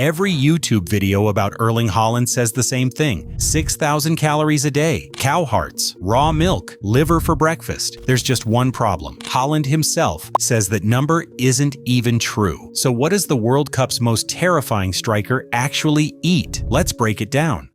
Every YouTube video about Erling Haaland says the same thing. 6,000 calories a day, cow hearts, raw milk, liver for breakfast. There's just one problem. Haaland himself says that number isn't even true. So what does the World Cup's most terrifying striker actually eat? Let's break it down.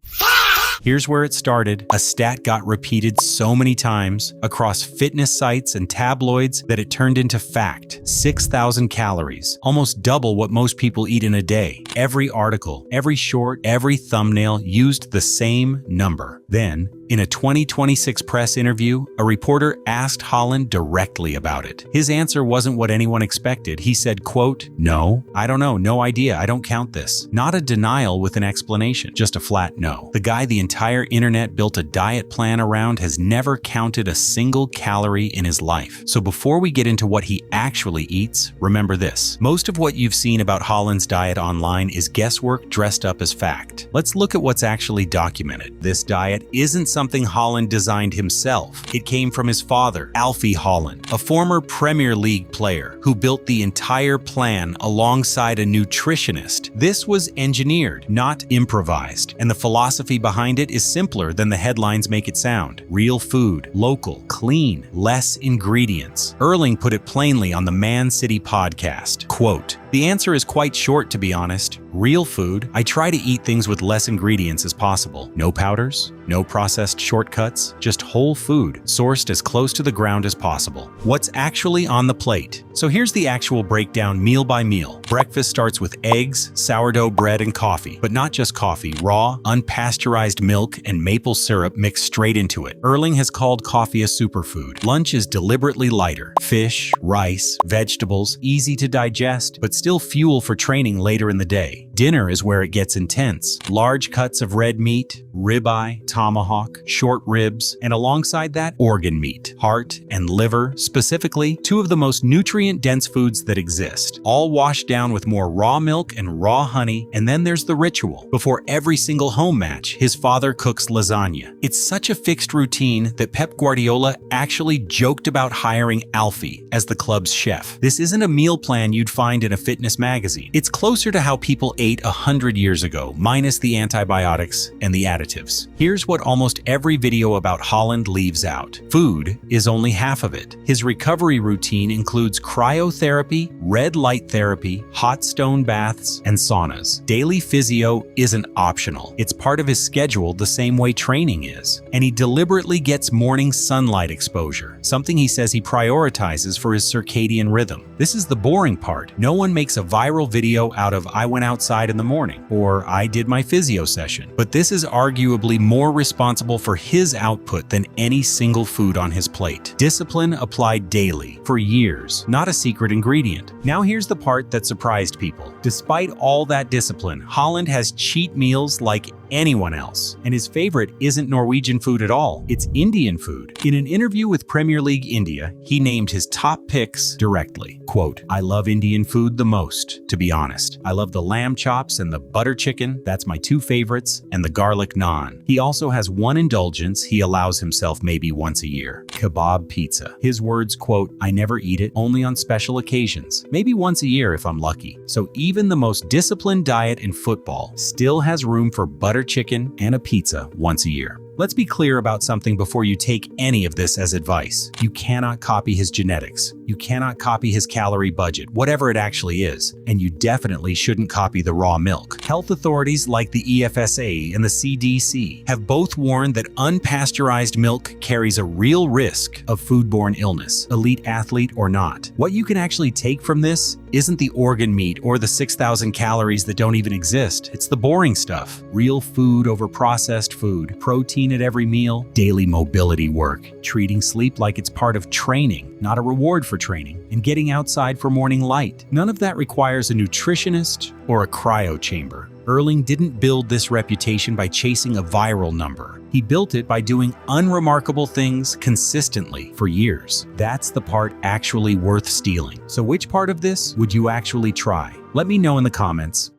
Here's where it started. A stat got repeated so many times across fitness sites and tabloids that it turned into fact. 6,000 calories, almost double what most people eat in a day. Every article, every short, every thumbnail used the same number. Then, in a 2026 press interview, a reporter asked Haaland directly about it. His answer wasn't what anyone expected. He said, quote, "No, I don't know, no idea, I don't count this." Not a denial with an explanation, just a flat no. The guy the entire internet built a diet plan around has never counted a single calorie in his life. So before we get into what he actually eats, remember this. Most of what you've seen about Haaland's diet online is guesswork dressed up as fact. Let's look at what's actually documented. This diet isn't something Haaland designed himself. It came from his father, Alfie Haaland, a former Premier League player who built the entire plan alongside a nutritionist. This was engineered, not improvised, and the philosophy behind it is simpler than the headlines make it sound. Real food, local, clean, less ingredients. Erling put it plainly on the Man City podcast, quote, "The answer is quite short, to be honest. Real food, I try to eat things with less ingredients as possible. No powders, no processed shortcuts, just whole food, sourced as close to the ground as possible." What's actually on the plate? So here's the actual breakdown meal by meal. Breakfast starts with eggs, sourdough bread, and coffee. But not just coffee, raw, unpasteurized milk and maple syrup mixed straight into it. Erling has called coffee a superfood. Lunch is deliberately lighter. Fish, rice, vegetables, easy to digest, but still fuel for training later in the day. Dinner is where it gets intense. Large cuts of red meat, ribeye, tomahawk, short ribs, and alongside that, organ meat, heart and liver, specifically two of the most nutrient-dense foods that exist, all washed down with more raw milk and raw honey. And then there's the ritual. Before every single home match, his father cooks lasagna. It's such a fixed routine that Pep Guardiola actually joked about hiring Alfie as the club's chef. This isn't a meal plan you'd find in a fitness magazine. It's closer to how people ate 100 years ago, minus the antibiotics and the additives. Here's what almost every video about Haaland leaves out. Food is only half of it. His recovery routine includes cryotherapy, red light therapy, hot stone baths, and saunas. Daily physio isn't optional. It's part of his schedule the same way training is. And he deliberately gets morning sunlight exposure, something he says he prioritizes for his circadian rhythm. This is the boring part. No one makes a viral video out of "I went outside in the morning" or "I did my physio session." But this is arguably more responsible for his output than any single food on his plate. Discipline applied daily, for years, not a secret ingredient. Now here's the part that surprised people. Despite all that discipline, Haaland has cheat meals like anyone else. And his favorite isn't Norwegian food at all, it's Indian food. In an interview with Premier League India, he named his top picks directly. Quote, "I love Indian food the most, to be honest. I love the lamb chops and the butter chicken, that's my two favorites, and the garlic naan." He also has one indulgence he allows himself maybe once a year: kebab pizza. His words, quote, "I never eat it, only on special occasions, maybe once a year if I'm lucky." So even the most disciplined diet in football still has room for butter chicken and a pizza once a year. Let's be clear about something before you take any of this as advice. You cannot copy his genetics. You cannot copy his calorie budget, whatever it actually is. And you definitely shouldn't copy the raw milk. Health authorities like the EFSA and the CDC have both warned that unpasteurized milk carries a real risk of foodborne illness, elite athlete or not. What you can actually take from this isn't the organ meat or the 6,000 calories that don't even exist. It's the boring stuff. Real food over processed food, protein at every meal, daily mobility work, treating sleep like it's part of training, not a reward for training, and getting outside for morning light. None of that requires a nutritionist or a cryo chamber. Erling didn't build this reputation by chasing a viral number. He built it by doing unremarkable things consistently for years. That's the part actually worth stealing. So which part of this would you actually try? Let me know in the comments.